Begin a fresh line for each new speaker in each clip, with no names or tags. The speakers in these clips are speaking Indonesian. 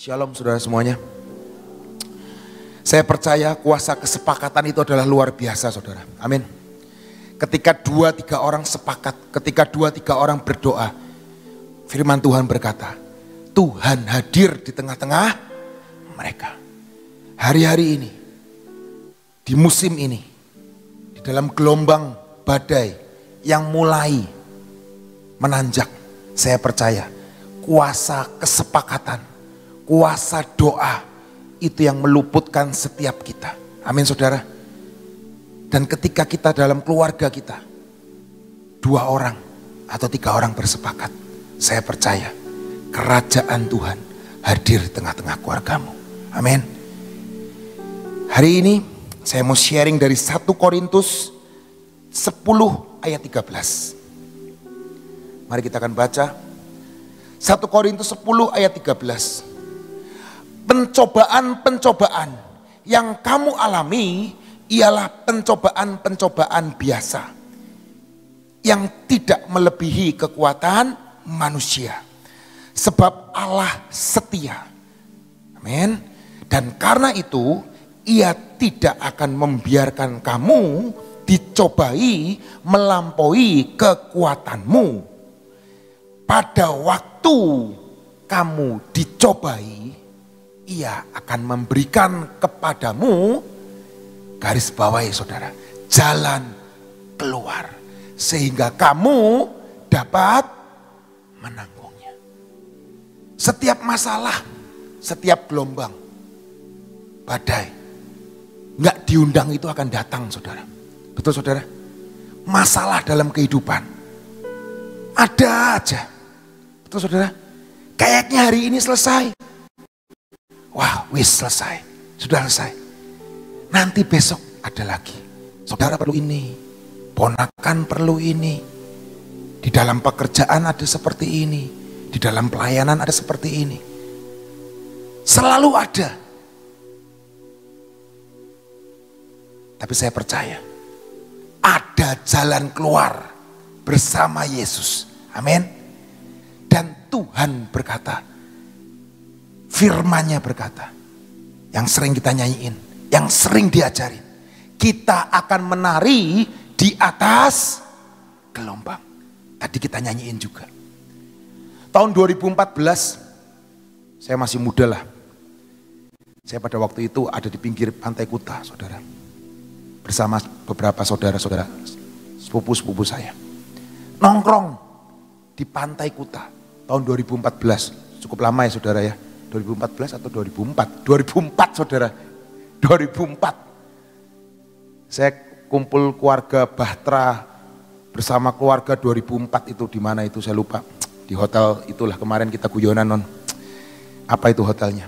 Shalom saudara semuanya. Saya percaya kuasa kesepakatan itu adalah luar biasa saudara. Amin. Ketika 2-3 orang sepakat, ketika 2-3 orang berdoa, firman Tuhan berkata, Tuhan hadir di tengah-tengah mereka. Hari-hari ini, di musim ini, di dalam gelombang badai yang mulai menanjak, saya percaya kuasa kesepakatan, kuasa doa itu yang meluputkan setiap kita. Amin saudara. Dan ketika kita dalam keluarga kita, 2 orang atau 3 orang bersepakat, saya percaya kerajaan Tuhan hadir di tengah-tengah keluargamu. Amin. Hari ini saya mau sharing dari 1 Korintus 10 ayat 13. Mari kita akan baca 1 Korintus 10 ayat 13. Pencobaan-pencobaan yang kamu alami ialah pencobaan-pencobaan biasa yang tidak melebihi kekuatan manusia. Sebab Allah setia. Amin. Dan karena itu Ia tidak akan membiarkan kamu dicobai melampaui kekuatanmu. Pada waktu kamu dicobai, Ia akan memberikan kepadamu, garis bawahi saudara, jalan keluar. Sehingga kamu dapat menanggungnya. Setiap masalah, setiap gelombang, badai, nggak diundang itu akan datang saudara. Betul saudara? Masalah dalam kehidupan ada aja. Betul saudara? Kayaknya hari ini selesai. Wah, wis selesai. Sudah selesai. Nanti besok ada lagi. Saudara perlu ini. Ponakan perlu ini. Di dalam pekerjaan ada seperti ini. Di dalam pelayanan ada seperti ini. Selalu ada. Tapi saya percaya ada jalan keluar bersama Yesus. Amin. Dan Tuhan berkata, firman-Nya berkata, yang sering kita nyanyiin, yang sering diajarin, kita akan menari di atas gelombang. Tadi kita nyanyiin juga. Tahun 2014, saya masih muda lah. Saya pada waktu itu ada di pinggir pantai Kuta, saudara. Bersama beberapa saudara-saudara, sepupu-sepupu saya. Nongkrong di pantai Kuta, tahun 2014. Cukup lama ya saudara ya. 2014 atau 2004? 2004 saudara. 2004. Saya kumpul keluarga Bahtera bersama keluarga 2004 itu di mana itu saya lupa. Di hotel itulah kemarin kita guyonan non. Apa itu hotelnya?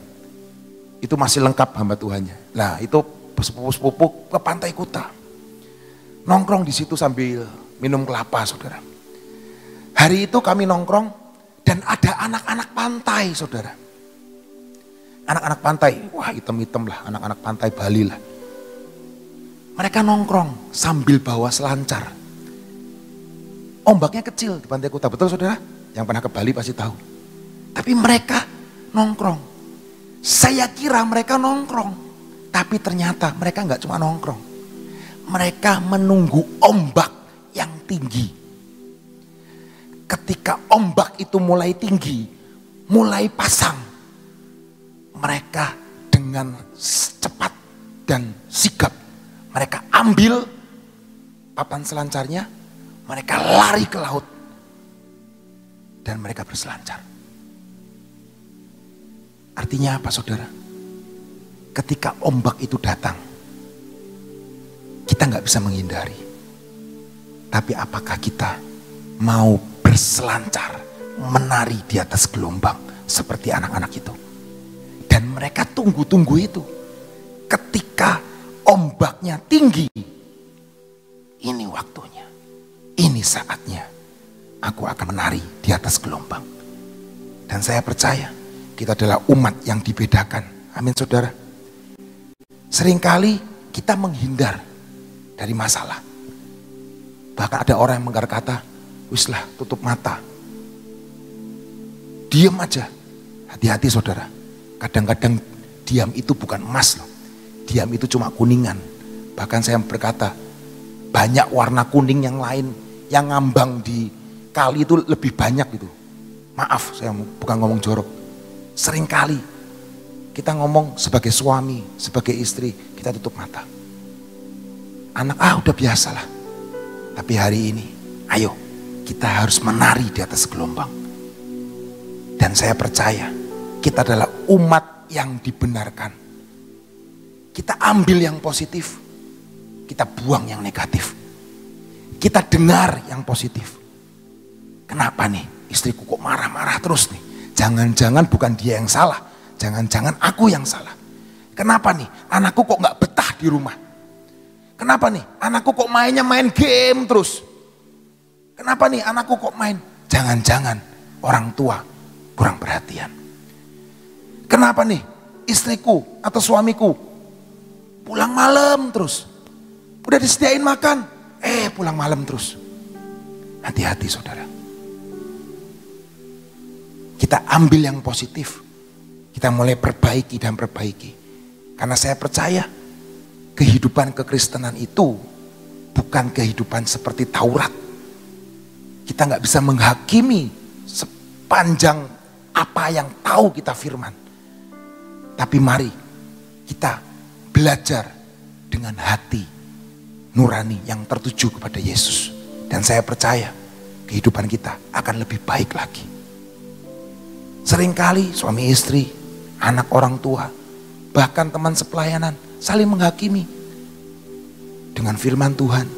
Itu masih lengkap hamba Tuhannya. Nah itu sepupu-sepupu ke pantai Kuta. Nongkrong di situ sambil minum kelapa saudara. Hari itu kami nongkrong dan ada anak-anak pantai saudara. Anak-anak pantai, wah hitam-hitam lah, anak-anak pantai Bali lah. Mereka nongkrong sambil bawa selancar. Ombaknya kecil di pantai Kuta, betul saudara? Yang pernah ke Bali pasti tahu. Tapi mereka nongkrong. Saya kira mereka nongkrong. Tapi ternyata mereka nggak cuma nongkrong. Mereka menunggu ombak yang tinggi. Ketika ombak itu mulai tinggi, mulai pasang. Mereka dengan cepat dan sigap, mereka ambil papan selancarnya, mereka lari ke laut, dan mereka berselancar. Artinya apa saudara? Ketika ombak itu datang, kita nggak bisa menghindari. Tapi apakah kita mau berselancar, menari di atas gelombang seperti anak-anak itu? Dan mereka tunggu-tunggu itu. Ketika ombaknya tinggi, ini waktunya, ini saatnya aku akan menari di atas gelombang. Dan saya percaya kita adalah umat yang dibedakan. Amin saudara. Seringkali kita menghindar dari masalah. Bahkan ada orang yang berkata, wislah tutup mata. Diam aja. Hati-hati saudara. Kadang-kadang diam itu bukan emas loh. Diam itu cuma kuningan. Bahkan saya berkata, banyak warna kuning yang lain yang ngambang di kali itu lebih banyak gitu. Maaf, saya bukan ngomong jorok. Seringkali kita ngomong sebagai suami, sebagai istri, kita tutup mata. Anak udah biasalah. Tapi hari ini, ayo kita harus menari di atas gelombang. Dan saya percaya kita adalah umat yang dibenarkan. Kita ambil yang positif, kita buang yang negatif. Kita dengar yang positif. Kenapa nih istriku kok marah-marah terus nih? Jangan-jangan bukan dia yang salah. Jangan-jangan aku yang salah. Kenapa nih anakku kok gak betah di rumah? Kenapa nih anakku kok mainnya main game terus? Kenapa nih anakku kok main? Jangan-jangan orang tua kurang perhatian. Kenapa nih istriku atau suamiku pulang malam terus? Udah disediain makan, pulang malam terus. Hati-hati saudara. Kita ambil yang positif. Kita mulai perbaiki dan perbaiki. Karena saya percaya kehidupan kekristenan itu bukan kehidupan seperti Taurat. Kita gak bisa menghakimi sepanjang apa yang tahu kita firman. Tapi mari kita belajar dengan hati nurani yang tertuju kepada Yesus. Dan saya percaya kehidupan kita akan lebih baik lagi. Seringkali suami istri, anak orang tua, bahkan teman sepelayanan saling menghakimi dengan firman Tuhan.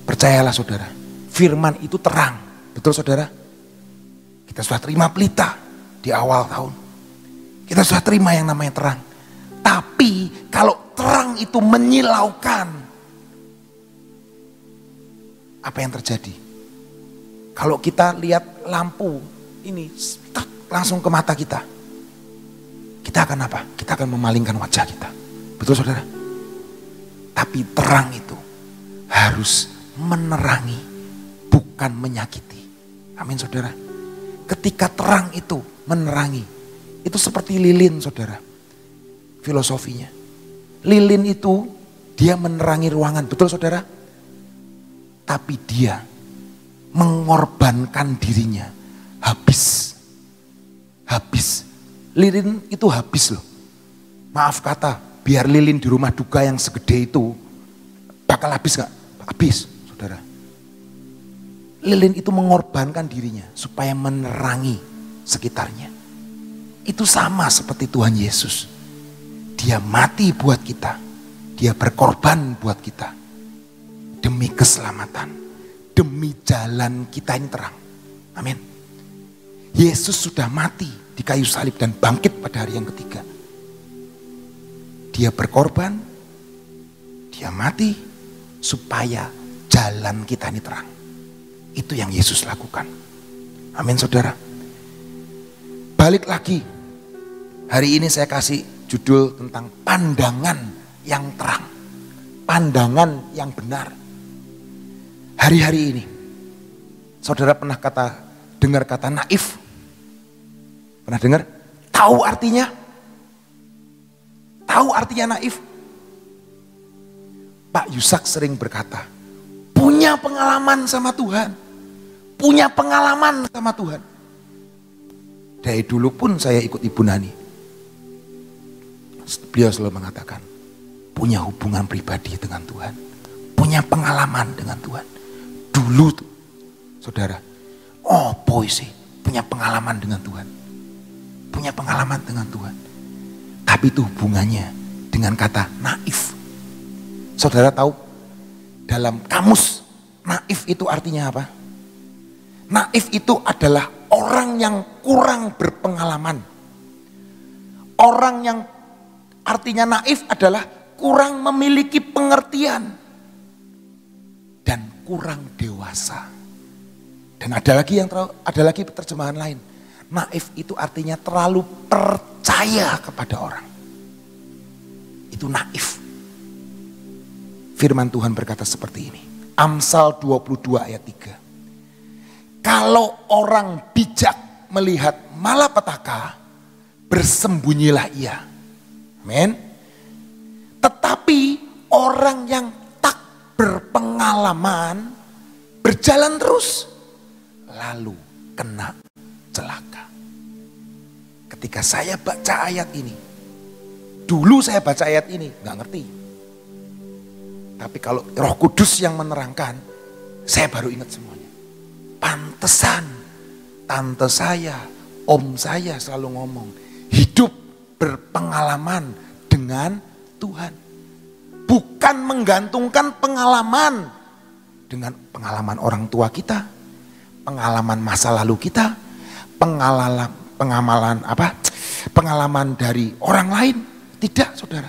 Percayalah saudara, firman itu terang. Betul saudara? Kita sudah terima pelita di awal tahun. Kita sudah terima yang namanya terang. Tapi kalau terang itu menyilaukan, apa yang terjadi? Kalau kita lihat lampu ini langsung ke mata kita, kita akan apa? Kita akan memalingkan wajah kita. Betul saudara? Tapi terang itu harus menerangi, bukan menyakiti. Amin saudara. Ketika terang itu menerangi, itu seperti lilin saudara. Filosofinya. Lilin itu dia menerangi ruangan, betul saudara? Tapi dia mengorbankan dirinya. Habis. Lilin itu habis loh. Maaf kata, biar lilin di rumah duka yang segede itu bakal habis gak? Habis saudara. Lilin itu mengorbankan dirinya supaya menerangi sekitarnya. Itu sama seperti Tuhan Yesus. Dia mati buat kita. Dia berkorban buat kita. Demi keselamatan. Demi jalan kita ini terang. Amin. Yesus sudah mati di kayu salib dan bangkit pada hari yang ketiga. Dia berkorban. Dia mati supaya jalan kita ini terang. Itu yang Yesus lakukan. Amin saudara. Balik lagi. Hari ini saya kasih judul tentang pandangan yang terang. Pandangan yang benar. Hari-hari ini. Saudara pernah dengar kata naif? Pernah dengar? Tahu artinya? Tahu artinya naif? Pak Yusak sering berkata, punya pengalaman sama Tuhan. Punya pengalaman sama Tuhan. Dari dulu pun saya ikut Ibu Nani. Beliau selalu mengatakan, punya hubungan pribadi dengan Tuhan. Punya pengalaman dengan Tuhan. Dulu tuh, saudara, boy sih, punya pengalaman dengan Tuhan. Punya pengalaman dengan Tuhan. Tapi itu hubungannya dengan kata naif. Saudara tahu, dalam kamus naif itu artinya apa? Naif itu adalah orang yang kurang berpengalaman. Orang yang artinya naif adalah kurang memiliki pengertian. Dan kurang dewasa. Dan ada lagi terjemahan lain. Naif itu artinya terlalu percaya kepada orang. Itu naif. Firman Tuhan berkata seperti ini. Amsal 22 ayat 3. Kalau orang bijak melihat malapetaka, bersembunyilah ia. Amin. Tetapi orang yang tak berpengalaman berjalan terus, lalu kena celaka. Ketika saya baca ayat ini, dulu saya baca ayat ini nggak ngerti. Tapi kalau Roh Kudus yang menerangkan, saya baru ingat semuanya. Pantesan tante saya, om saya selalu ngomong, hidup berpengalaman dengan Tuhan. Bukan menggantungkan pengalaman dengan pengalaman orang tua kita, pengalaman masa lalu kita, pengalaman dari orang lain. Tidak, saudara.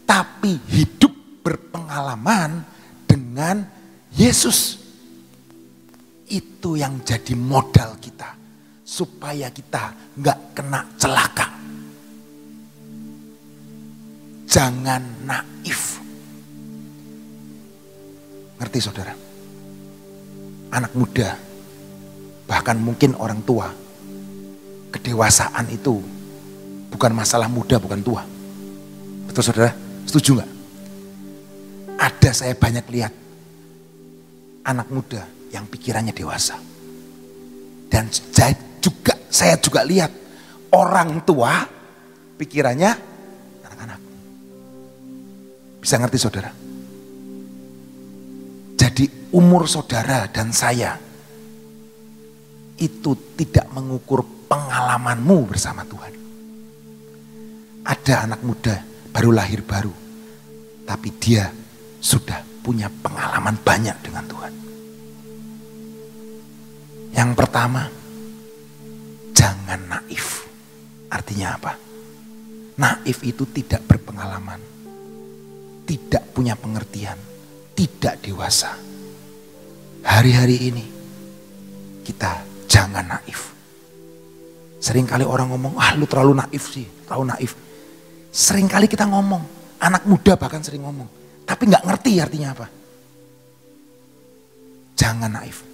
Tapi hidup berpengalaman dengan Yesus. Itu yang jadi modal kita. Supaya kita nggak kena celaka. Jangan naif. Ngerti, saudara? Anak muda, bahkan mungkin orang tua, kedewasaan itu bukan masalah muda, bukan tua. Betul, saudara? Setuju nggak? Ada, saya banyak lihat anak muda yang pikirannya dewasa. Dan saya juga lihat orang tua pikirannya anak-anak. Bisa ngerti, saudara? Jadi umur saudara dan saya itu tidak mengukur pengalamanmu bersama Tuhan. Ada anak muda baru lahir baru, tapi dia sudah punya pengalaman banyak dengan Tuhan. Yang pertama, jangan naif. Artinya apa? Naif itu tidak berpengalaman, tidak punya pengertian, tidak dewasa. Hari-hari ini kita jangan naif. Seringkali orang ngomong, lu terlalu naif sih, terlalu naif. Seringkali kita ngomong, anak muda bahkan sering ngomong, tapi gak ngerti artinya apa. Jangan naif.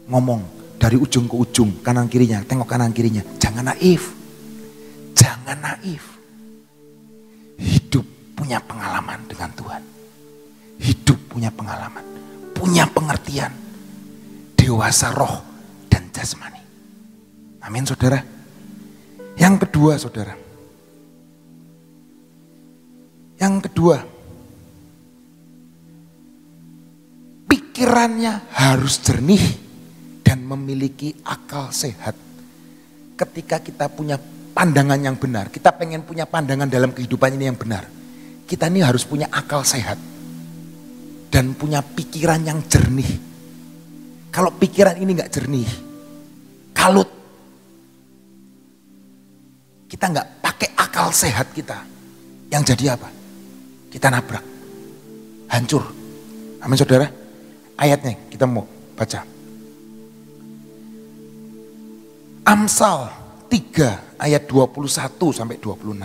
Ngomong dari ujung ke ujung, kanan kirinya, tengok kanan kirinya. Jangan naif. Jangan naif. Hidup punya pengalaman dengan Tuhan. Hidup punya pengalaman, punya pengertian. Dewasa roh dan jasmani. Amin, saudara. Yang kedua, saudara. Yang kedua, pikirannya harus jernih dan memiliki akal sehat. Ketika kita punya pandangan yang benar, kita pengen punya pandangan dalam kehidupan ini yang benar, kita ini harus punya akal sehat dan punya pikiran yang jernih. Kalau pikiran ini gak jernih, kalut, kita gak pakai akal sehat kita, yang jadi apa? Kita nabrak, hancur. Amin, saudara. Ayatnya kita mau baca. Amsal 3 ayat 21 sampai 26.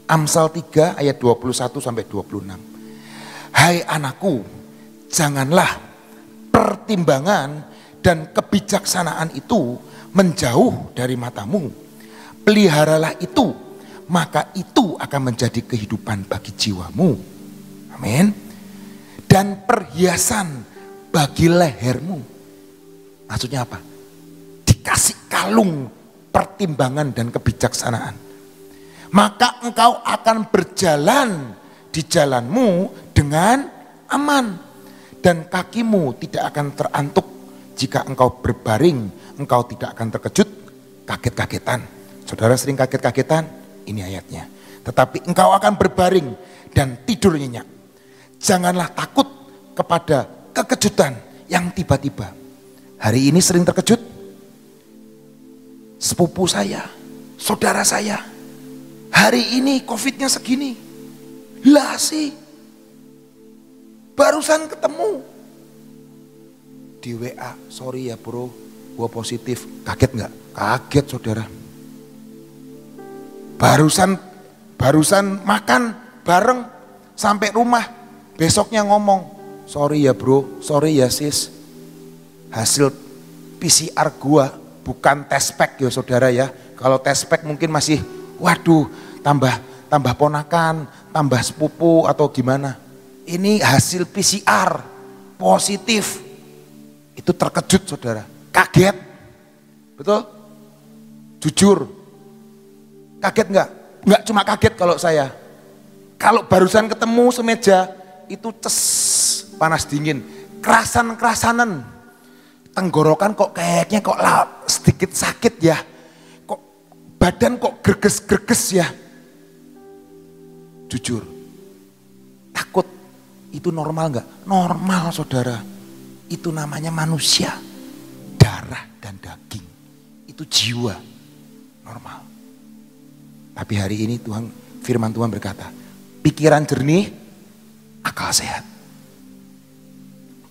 Amsal 3 ayat 21 sampai 26. Hai anakku, janganlah pertimbangan dan kebijaksanaan itu menjauh dari matamu. Peliharalah itu, maka itu akan menjadi kehidupan bagi jiwamu. Amin. Dan perhiasan bagi lehermu. Maksudnya apa? Dikasih kalung pertimbangan dan kebijaksanaan. Maka engkau akan berjalan di jalanmu dengan aman. Dan kakimu tidak akan terantuk. Jika engkau berbaring, engkau tidak akan terkejut kaget-kagetan. Saudara sering kaget-kagetan? Ini ayatnya. Tetapi engkau akan berbaring dan tidur nyenyak. Janganlah takut kepada kekejutan yang tiba-tiba. Hari ini sering terkejut. Sepupu saya, saudara saya, hari ini COVID-nya segini. Lah sih, barusan ketemu. Di WA, sorry ya bro, gua positif. Kaget nggak? Kaget, saudara. Barusan makan bareng sampai rumah, besoknya ngomong, sorry ya bro, sorry ya sis, hasil PCR gua bukan tes pack ya saudara ya. Kalau tespek mungkin masih, waduh, tambah ponakan, tambah sepupu atau gimana. Ini hasil PCR positif. Itu terkejut saudara, kaget. Betul? Jujur. Kaget enggak? Enggak cuma kaget kalau saya. Kalau barusan ketemu semeja, itu panas dingin. Kerasanan. Tenggorokan kok kayaknya kok sedikit sakit ya. Kok badan kok greges-greges ya. Jujur. Takut. Itu normal enggak? Normal saudara. Itu namanya manusia. Darah dan daging. Itu jiwa. Normal. Tapi hari ini firman Tuhan berkata, pikiran jernih, akal sehat.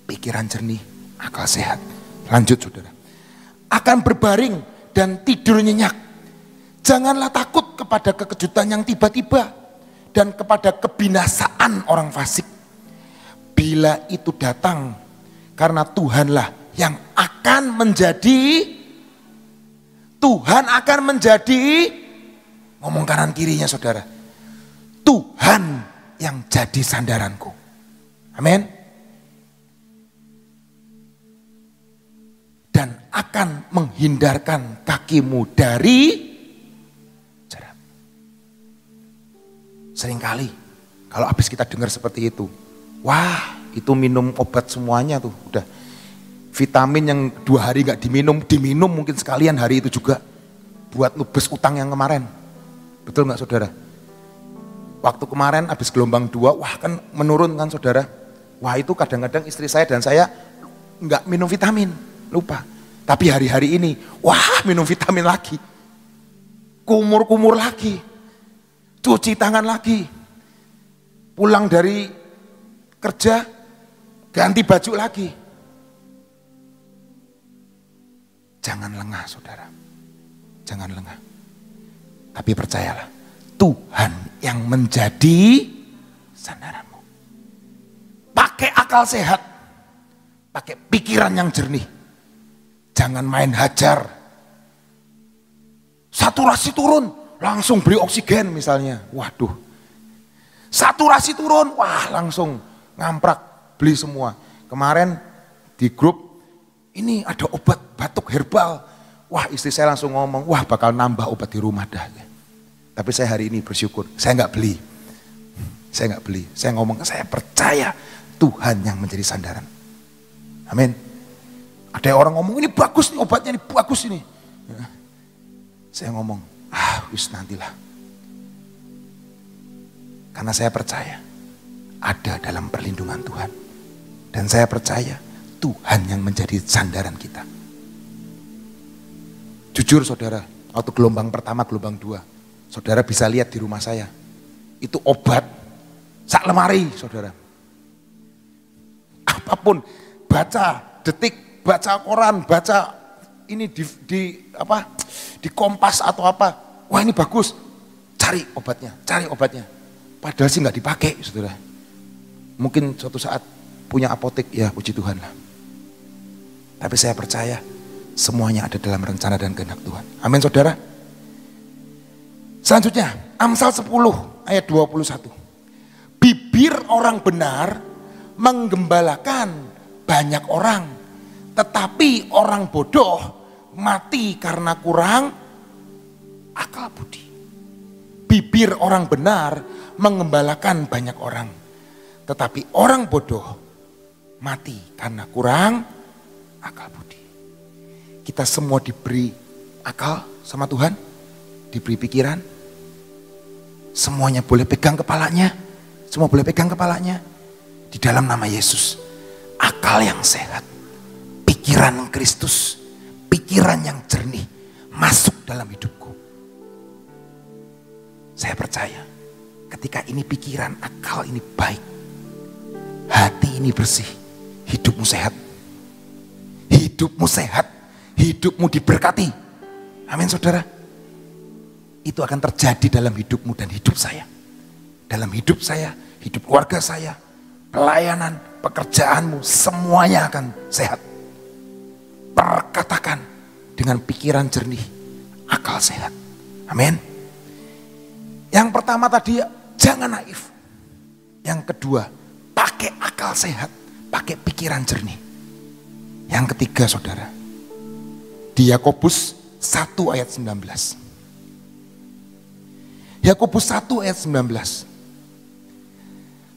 Pikiran jernih, akal sehat. Lanjut saudara. Akan berbaring dan tidur nyenyak. Janganlah takut kepada kekejutan yang tiba-tiba dan kepada kebinasaan orang fasik. Bila itu datang, karena Tuhanlah yang akan menjadi, Tuhan akan menjadi, ngomong kanan kirinya saudara, Tuhan yang jadi sandaranku. Amin. Dan akan menghindarkan kakimu dari jerat. Seringkali kalau habis kita dengar seperti itu, wah itu minum obat semuanya tuh, udah vitamin yang 2 hari gak diminum mungkin sekalian hari itu juga buat nubes utang yang kemarin. Betul gak saudara? Waktu kemarin habis gelombang 2, wah kan menurun kan saudara. Wah itu kadang-kadang istri saya dan saya gak minum vitamin, lupa. Tapi hari-hari ini, wah minum vitamin lagi. Kumur-kumur lagi. Cuci tangan lagi. Pulang dari kerja, ganti baju lagi. Jangan lengah saudara. Jangan lengah. Tapi percayalah, Tuhan yang menjadi sandaranmu. Pakai akal sehat. Pakai pikiran yang jernih. Jangan main hajar. Saturasi turun, langsung beli oksigen misalnya. Waduh. Saturasi turun, wah langsung ngamprak beli semua. Kemarin di grup, ini ada obat batuk herbal. Wah istri saya langsung ngomong, wah bakal nambah obat di rumah dah. Tapi saya hari ini bersyukur, saya nggak beli. Saya nggak beli, saya ngomong, saya percaya Tuhan yang menjadi sandaran. Amin. Ada orang ngomong, ini bagus nih obatnya, ini bagus ini. Saya ngomong, wis nantilah. Karena saya percaya ada dalam perlindungan Tuhan. Dan saya percaya Tuhan yang menjadi sandaran kita. Jujur saudara, waktu gelombang pertama, gelombang 2, saudara bisa lihat di rumah saya. Itu obat, sak lemari saudara. Apapun, baca detik, baca koran, baca ini di Kompas atau apa. Wah ini bagus, cari obatnya. Padahal sih nggak dipakai saudara. Mungkin suatu saat punya apotek, ya puji Tuhan lah. Tapi saya percaya semuanya ada dalam rencana dan kehendak Tuhan. Amin saudara. Selanjutnya Amsal 10 ayat 21. Bibir orang benar menggembalakan banyak orang, tetapi orang bodoh mati karena kurang akal budi. Bibir orang benar mengembalakan banyak orang, tetapi orang bodoh mati karena kurang akal budi. Kita semua diberi akal sama Tuhan, diberi pikiran. Semuanya boleh pegang kepalanya, semua boleh pegang kepalanya di dalam nama Yesus. Akal yang sehat, pikiran Kristus, pikiran yang jernih masuk dalam hidupku. Saya percaya ketika ini pikiran, akal ini baik, hati ini bersih, hidupmu sehat. Hidupmu sehat, hidupmu diberkati. Amin saudara. Itu akan terjadi dalam hidupmu dan hidup saya. Dalam hidup saya, hidup keluarga saya, pelayanan, pekerjaanmu, semuanya akan sehat. Perkatakan dengan pikiran jernih, akal sehat. Amin. Yang pertama tadi, jangan naif. Yang kedua, pakai akal sehat, pakai pikiran jernih. Yang ketiga saudara, di Yakobus 1 ayat 19. Yakobus 1 ayat 19.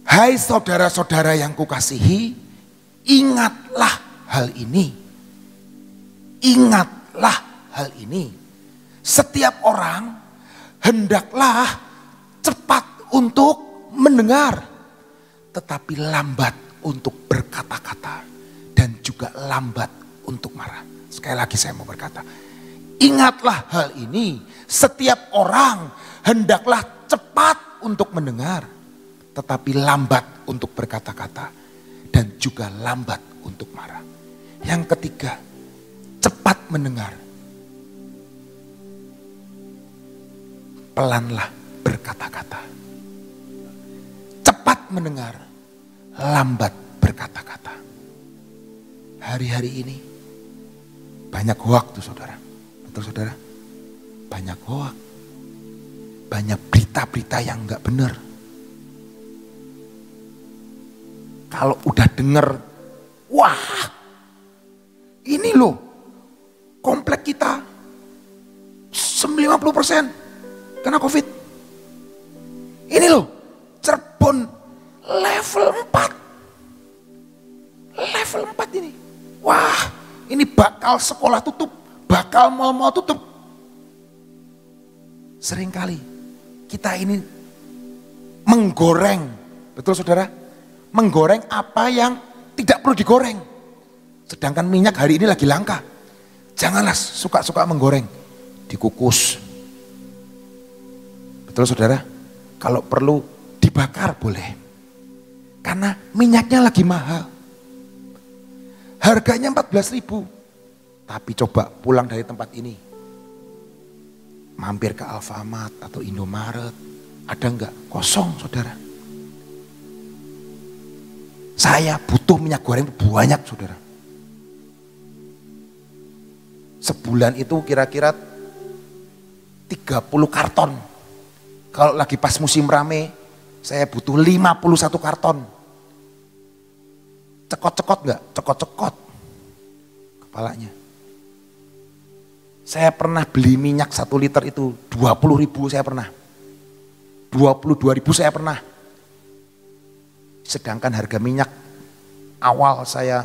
Hai saudara-saudara yang kukasihi, ingatlah hal ini. Ingatlah hal ini. Setiap orang hendaklah cepat untuk mendengar, tetapi lambat untuk berkata-kata, dan juga lambat untuk marah. Sekali lagi saya mau berkata, ingatlah hal ini. Setiap orang hendaklah cepat untuk mendengar, tetapi lambat untuk berkata-kata, dan juga lambat untuk marah. Yang ketiga, cepat mendengar, pelanlah berkata-kata. Cepat mendengar, lambat berkata-kata. Hari-hari ini banyak hoak tuh saudara. Betul saudara? Banyak hoak. Banyak berita-berita yang enggak benar. Kalau udah denger, wah ini loh komplek kita 50% kena COVID. Ini loh Cirebon level 4. Level 4 ini. Wah, ini bakal sekolah tutup, bakal mal-mal tutup. Seringkali kita ini menggoreng, betul saudara? Menggoreng apa yang tidak perlu digoreng. Sedangkan minyak hari ini lagi langka. Janganlah suka-suka menggoreng, dikukus. Betul saudara? Kalau perlu dibakar boleh. Karena minyaknya lagi mahal. Harganya 14.000. Tapi coba pulang dari tempat ini, mampir ke Alfamart atau Indomaret, ada enggak? Kosong saudara. Saya butuh minyak goreng banyak saudara. Sebulan itu kira-kira 30 karton. Kalau lagi pas musim rame, saya butuh 51 karton. Cekot-cekot enggak? Cekot-cekot kepalanya. Saya pernah beli minyak 1 liter itu 20.000 saya pernah. 22.000 saya pernah. Sedangkan harga minyak awal saya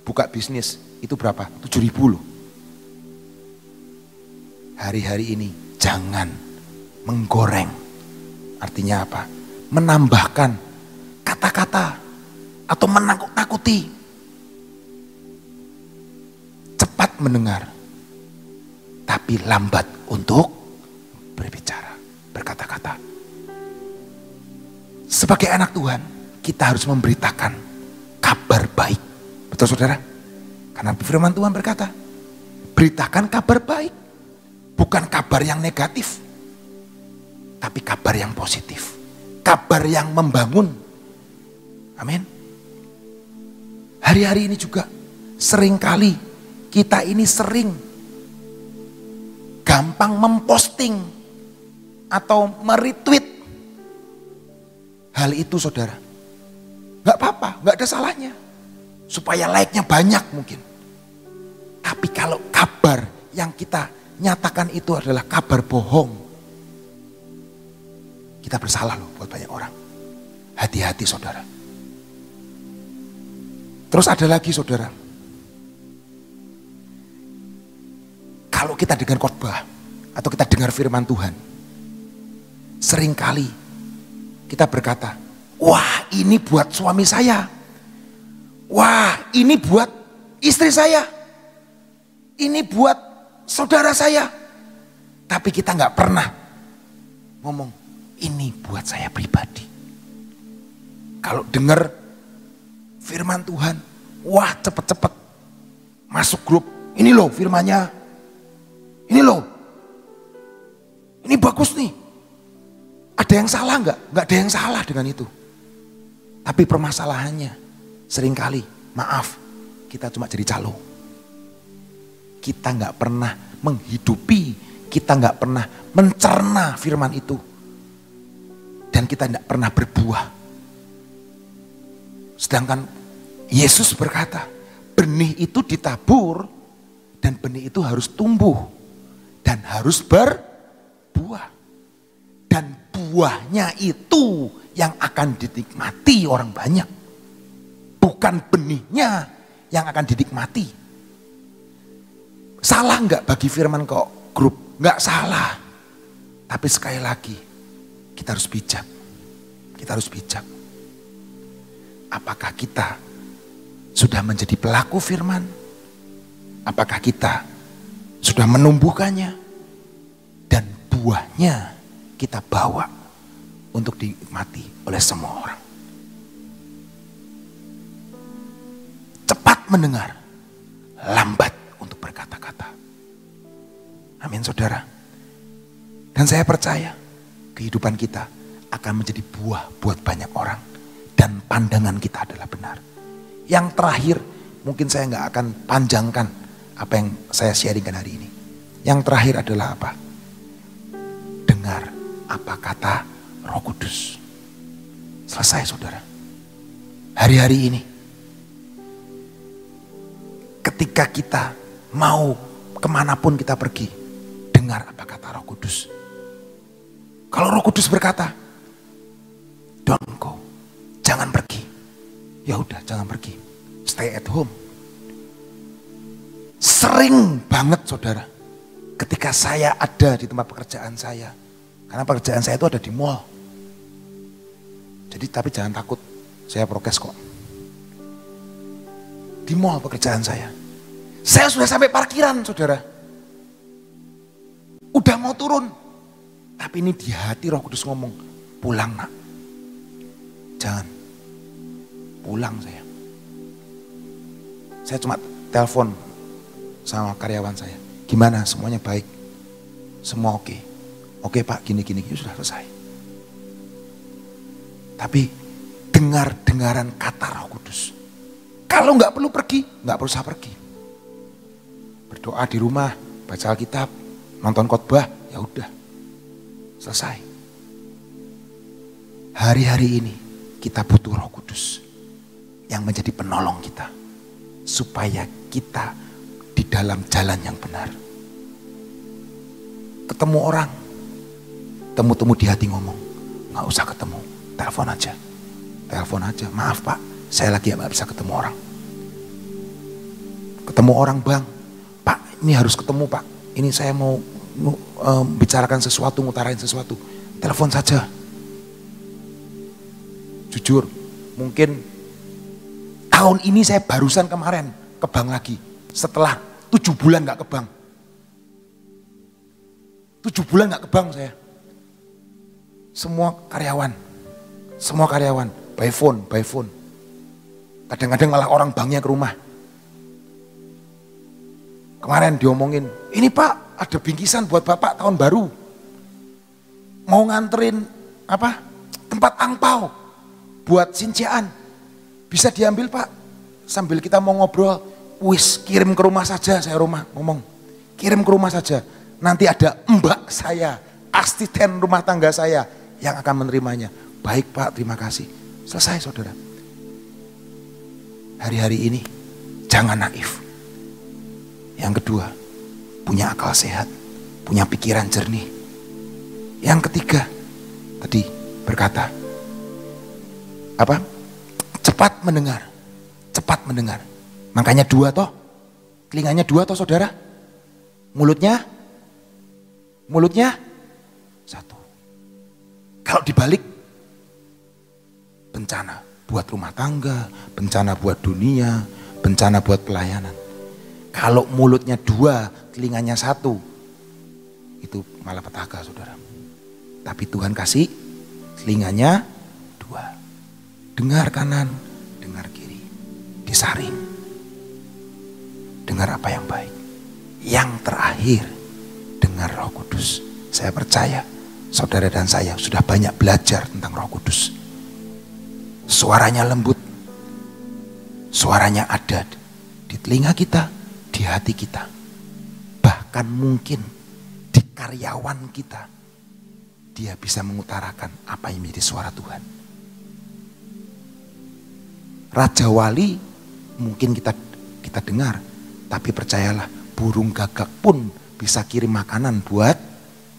buka bisnis itu berapa? 7.000 loh. Hari-hari ini jangan menggoreng. Artinya apa? Menambahkan kata-kata atau menakut-nakuti. Cepat mendengar, tapi lambat untuk berbicara, berkata-kata. Sebagai anak Tuhan, kita harus memberitakan kabar baik. Betul saudara? Karena firman Tuhan berkata, beritakan kabar baik. Bukan kabar yang negatif, tapi kabar yang positif. Kabar yang membangun. Amin. Hari-hari ini juga seringkali kita ini sering gampang memposting atau meretweet hal itu saudara. Gak apa-apa, gak ada salahnya. Supaya like-nya banyak mungkin. Tapi kalau kabar yang kita nyatakan itu adalah kabar bohong, kita bersalah loh buat banyak orang. Hati-hati saudara. Terus ada lagi saudara. Kalau kita dengar khotbah atau kita dengar firman Tuhan, seringkali kita berkata, wah ini buat suami saya. Wah ini buat istri saya. Ini buat saudara saya. Tapi kita gak pernah ngomong, ini buat saya pribadi. Kalau dengar firman Tuhan, wah cepet-cepet masuk grup. Ini loh firmannya. Ini loh. Ini bagus nih. Ada yang salah enggak? Enggak ada yang salah dengan itu. Tapi permasalahannya seringkali, maaf, kita cuma jadi calo. Kita enggak pernah menghidupi kita nggak pernah mencerna firman itu. Dan kita tidak pernah berbuah. Sedangkan Yesus berkata, benih itu ditabur dan benih itu harus tumbuh dan harus berbuah. Dan buahnya itu yang akan dinikmati orang banyak. Bukan benihnya yang akan dinikmati. Salah nggak bagi firman kok grup? Nggak salah. Tapi sekali lagi, kita harus bijak. Kita harus bijak. Apakah kita sudah menjadi pelaku firman? Apakah kita sudah menumbuhkannya? Dan buahnya kita bawa untuk dinikmati oleh semua orang. Cepat mendengar, lambat untuk berkata-kata. Amin saudara. Dan saya percaya kehidupan kita akan menjadi buah buat banyak orang. Dan pandangan kita adalah benar. Yang terakhir, mungkin saya nggak akan panjangkan apa yang saya sharingkan hari ini. Yang terakhir adalah apa? Dengar apa kata Roh Kudus. Selesai saudara. Hari-hari ini, ketika kita mau kemanapun kita pergi, dengar apa kata Roh Kudus. Kalau Roh Kudus berkata, don't go, jangan pergi. Ya udah, jangan pergi. Stay at home. Sering banget saudara, ketika saya ada di tempat pekerjaan saya, karena pekerjaan saya itu ada di mall. Jadi tapi jangan takut, saya prokes kok. Di mall pekerjaan saya. Saya sudah sampai parkiran saudara. Udah mau turun. Tapi ini di hati Roh Kudus ngomong, pulang nak. Jangan. Pulang saya. Saya cuma telepon sama karyawan saya. Gimana, semuanya baik? Semua oke? Oke pak, gini-gini, sudah selesai. Tapi dengar-dengaran kata Roh Kudus. Kalau nggak perlu pergi, nggak perlu usah pergi. Berdoa di rumah, baca Alkitab, nonton khotbah, ya udah. Selesai. Hari-hari ini kita butuh Roh Kudus yang menjadi penolong kita. Supaya kita di dalam jalan yang benar. Ketemu orang, temu-temu di hati ngomong, nggak usah ketemu, telepon aja. Telepon aja, maaf pak, saya lagi nggak bisa ketemu orang. Ketemu orang bang, pak ini harus ketemu pak, ini saya mau bicarakan sesuatu, ngutarain sesuatu. Telepon saja. Jujur, mungkin tahun ini saya barusan kemarin ke bank lagi. Setelah 7 bulan gak ke bank. 7 bulan gak ke bank saya. Semua karyawan, by phone. Kadang-kadang malah orang banknya ke rumah. Kemarin diomongin, ini pak ada bingkisan buat bapak tahun baru. Mau nganterin tempat angpau buat sinciaan. Bisa diambil pak, sambil kita mau ngobrol, wis kirim ke rumah saja, saya ngomong, kirim ke rumah saja. Nanti ada mbak saya, asisten rumah tangga saya yang akan menerimanya. Baik pak, terima kasih. Selesai saudara. Hari-hari ini jangan naif. Yang kedua, punya akal sehat, punya pikiran jernih. Yang ketiga, tadi berkata, cepat mendengar. Makanya 2 toh. Telinganya 2 toh saudara. Mulutnya 1. Kalau dibalik, bencana buat rumah tangga, bencana buat dunia, bencana buat pelayanan. Kalau mulutnya 2, telinganya 1, itu malah petaka saudara. Tapi Tuhan kasih telinganya 2. Dengar kanan, dengar kiri, disaring. Dengar apa yang baik. Yang terakhir, dengar Roh Kudus. Saya percaya saudara dan saya sudah banyak belajar tentang Roh Kudus. Suaranya lembut, suaranya ada di telinga kita, di hati kita. Bahkan mungkin di karyawan kita, dia bisa mengutarakan apa yang menjadi suara Tuhan. Raja Wali mungkin kita dengar, tapi percayalah burung gagak pun bisa kirim makanan buat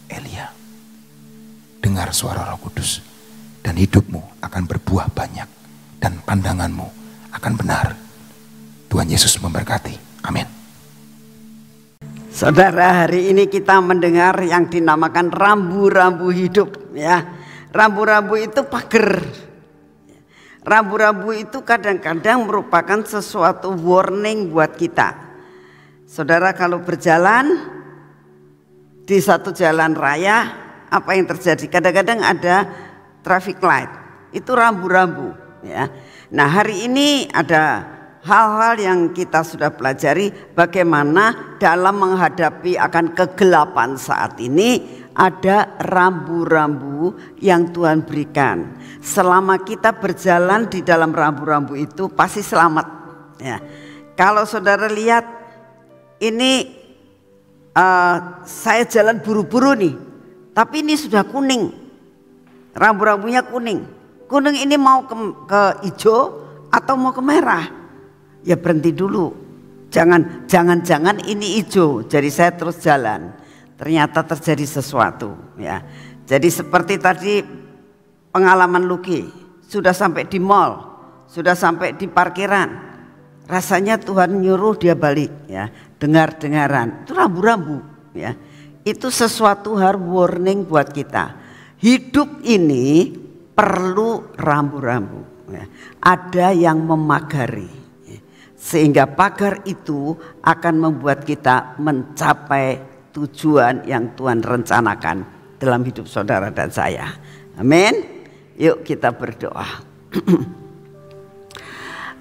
Elia. Dengar suara Roh Kudus dan hidupmu akan berbuah banyak dan pandanganmu akan benar. Tuhan Yesus memberkati. Amin.
Saudara, hari ini kita mendengar yang dinamakan rambu-rambu hidup, ya. Rambu-rambu itu pagar. Rambu-rambu itu kadang-kadang merupakan sesuatu warning buat kita. Saudara, kalau berjalan di satu jalan raya, apa yang terjadi? Kadang-kadang ada traffic light, itu rambu-rambu, ya. Nah, hari ini ada hal-hal yang kita sudah pelajari bagaimana dalam menghadapi akan kegelapan saat ini ada rambu-rambu yang Tuhan berikan. Selama kita berjalan di dalam rambu-rambu itu pasti selamat. Ya. Kalau saudara lihat ini saya jalan buru-buru nih, tapi ini sudah kuning, rambu-rambunya kuning. Kuning ini mau ke hijau atau mau ke merah? Ya berhenti dulu, jangan ini hijau, jadi saya terus jalan. Ternyata terjadi sesuatu, ya. Jadi seperti tadi pengalaman Luki, sudah sampai di mall, sudah sampai di parkiran, rasanya Tuhan nyuruh dia balik, ya. Dengar-dengaran, itu rambu-rambu, ya. Itu sesuatu hal warning buat kita. Hidup ini perlu rambu-rambu, ya. Ada yang memagari. Sehingga pagar itu akan membuat kita mencapai tujuan yang Tuhan rencanakan dalam hidup saudara dan saya. Amin. Yuk kita berdoa.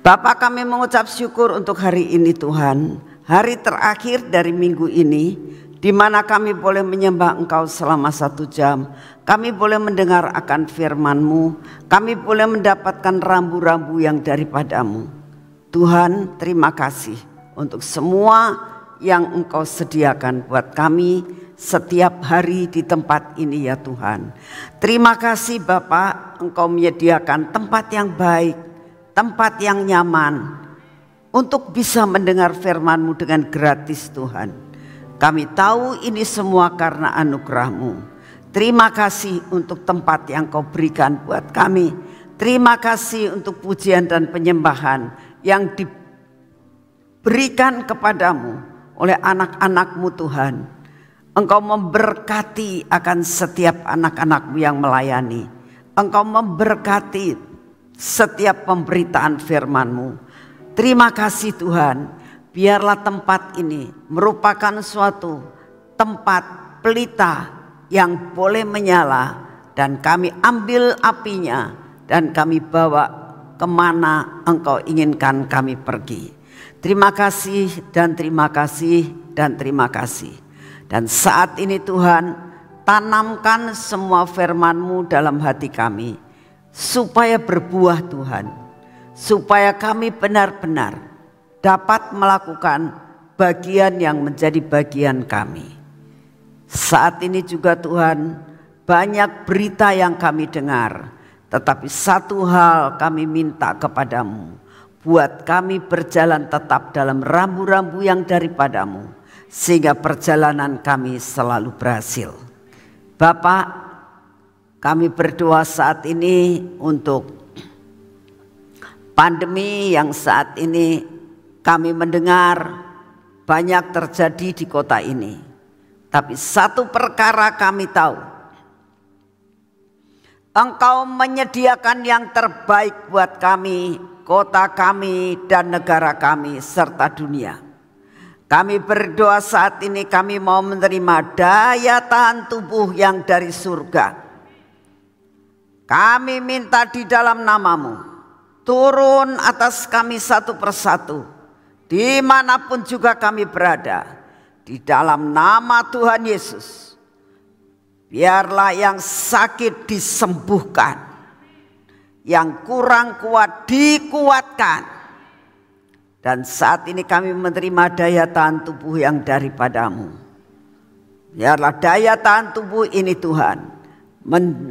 Bapa, kami mengucap syukur untuk hari ini Tuhan. Hari terakhir dari minggu ini, di mana kami boleh menyembah Engkau selama 1 jam. Kami boleh mendengar akan firman-Mu. Kami boleh mendapatkan rambu-rambu yang daripadamu. Tuhan, terima kasih untuk semua yang Engkau sediakan buat kami setiap hari di tempat ini ya Tuhan. Terima kasih Bapak, Engkau menyediakan tempat yang baik, tempat yang nyaman untuk bisa mendengar firman-Mu dengan gratis Tuhan. Kami tahu ini semua karena anugerah-Mu. Terima kasih untuk tempat yang Kau berikan buat kami. Terima kasih untuk pujian dan penyembahan yang diberikan kepadamu oleh anak-anak-Mu Tuhan. Engkau memberkati akan setiap anak-anak-Mu yang melayani. Engkau memberkati setiap pemberitaan firman-Mu. Terima kasih Tuhan, biarlah tempat ini merupakan suatu tempat pelita yang boleh menyala dan kami ambil apinya dan kami bawa kemana Engkau inginkan kami pergi. Terima kasih dan terima kasih dan terima kasih. Dan saat ini Tuhan, tanamkan semua firman-Mu dalam hati kami supaya berbuah Tuhan, supaya kami benar-benar dapat melakukan bagian yang menjadi bagian kami. Saat ini juga Tuhan, banyak berita yang kami dengar. Tetapi satu hal kami minta kepadamu, buat kami berjalan tetap dalam rambu-rambu yang daripadamu, sehingga perjalanan kami selalu berhasil. Bapak, kami berdoa saat ini untuk pandemi yang saat ini kami mendengar banyak terjadi di kota ini. Tapi satu perkara kami tahu, Engkau menyediakan yang terbaik buat kami, kota kami dan negara kami serta dunia. Kami berdoa saat ini kami mau menerima daya tahan tubuh yang dari surga. Kami minta di dalam nama-Mu, turun atas kami satu persatu, dimanapun juga kami berada, di dalam nama Tuhan Yesus. Biarlah yang sakit disembuhkan, yang kurang kuat dikuatkan. Dan saat ini kami menerima daya tahan tubuh yang daripadamu. Biarlah daya tahan tubuh ini Tuhan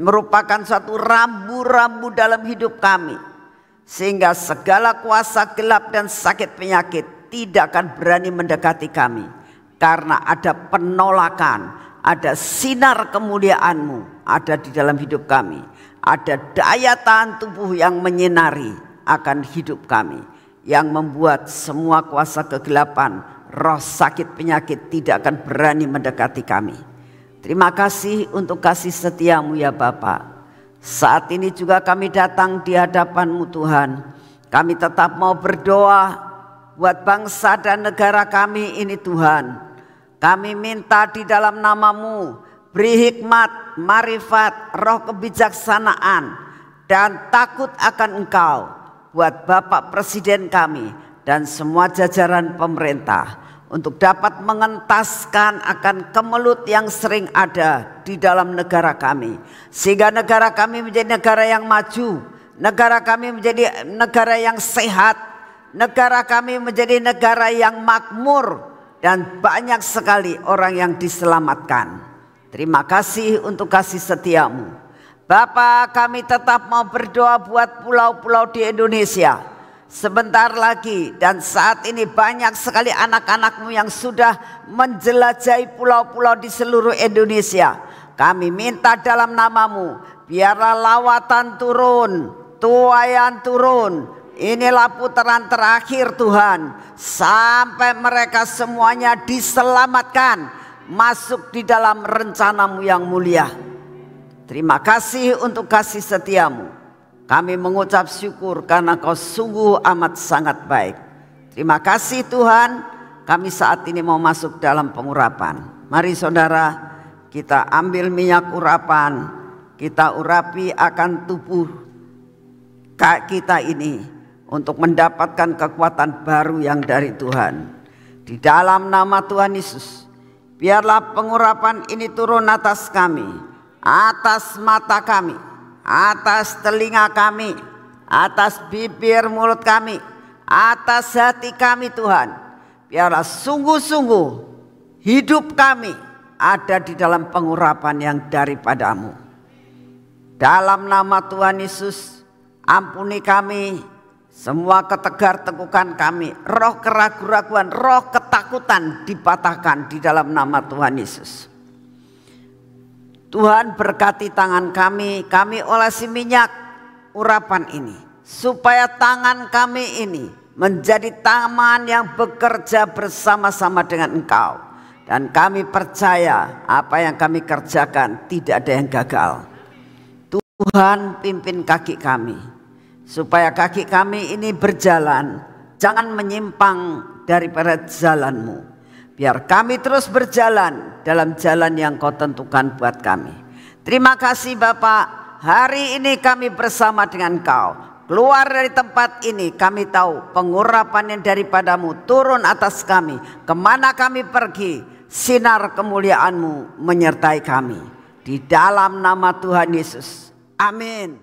merupakan suatu rambu-rambu dalam hidup kami, sehingga segala kuasa gelap dan sakit penyakit tidak akan berani mendekati kami, karena ada penolakan, ada sinar kemuliaan-Mu ada di dalam hidup kami, ada daya tahan tubuh yang menyinari akan hidup kami, yang membuat semua kuasa kegelapan, roh sakit penyakit tidak akan berani mendekati kami. Terima kasih untuk kasih setia-Mu ya Bapa. Saat ini juga kami datang di hadapan-Mu Tuhan. Kami tetap mau berdoa buat bangsa dan negara kami ini Tuhan. Kami minta di dalam nama-Mu, beri hikmat, marifat, roh kebijaksanaan, dan takut akan Engkau buat Bapak Presiden kami dan semua jajaran pemerintah, untuk dapat mengentaskan akan kemelut yang sering ada di dalam negara kami, sehingga negara kami menjadi negara yang maju, negara kami menjadi negara yang sehat, negara kami menjadi negara yang makmur, dan banyak sekali orang yang diselamatkan. Terima kasih untuk kasih setia-Mu. Bapa, kami tetap mau berdoa buat pulau-pulau di Indonesia. Sebentar lagi dan saat ini banyak sekali anak-anak-Mu yang sudah menjelajahi pulau-pulau di seluruh Indonesia. Kami minta dalam nama-Mu, biarlah lawatan turun, tuaian turun. Inilah putaran terakhir Tuhan, sampai mereka semuanya diselamatkan, masuk di dalam rencana-Mu yang mulia. Terima kasih untuk kasih setia-Mu. Kami mengucap syukur karena Kau sungguh amat sangat baik. Terima kasih Tuhan. Kami saat ini mau masuk dalam pengurapan. Mari saudara, kita ambil minyak urapan, kita urapi akan tubuh kita ini untuk mendapatkan kekuatan baru yang dari Tuhan. Di dalam nama Tuhan Yesus, biarlah pengurapan ini turun atas kami, atas mata kami, atas telinga kami, atas bibir mulut kami, atas hati kami Tuhan. Biarlah sungguh-sungguh hidup kami ada di dalam pengurapan yang daripada-Mu. Dalam nama Tuhan Yesus, ampuni kami semua ketegar-tegukan kami, roh keraguan-raguan, roh ketakutan dipatahkan di dalam nama Tuhan Yesus. Tuhan berkati tangan kami olesi minyak urapan ini, supaya tangan kami ini menjadi tangan yang bekerja bersama-sama dengan Engkau. Dan kami percaya apa yang kami kerjakan tidak ada yang gagal. Tuhan pimpin kaki kami, supaya kaki kami ini berjalan, jangan menyimpang daripada jalan-Mu. Biar kami terus berjalan dalam jalan yang Kau tentukan buat kami. Terima kasih Bapak, hari ini kami bersama dengan Kau. Keluar dari tempat ini kami tahu pengurapan yang daripada-Mu turun atas kami. Kemana kami pergi, sinar kemuliaan-Mu menyertai kami. Di dalam nama Tuhan Yesus. Amin.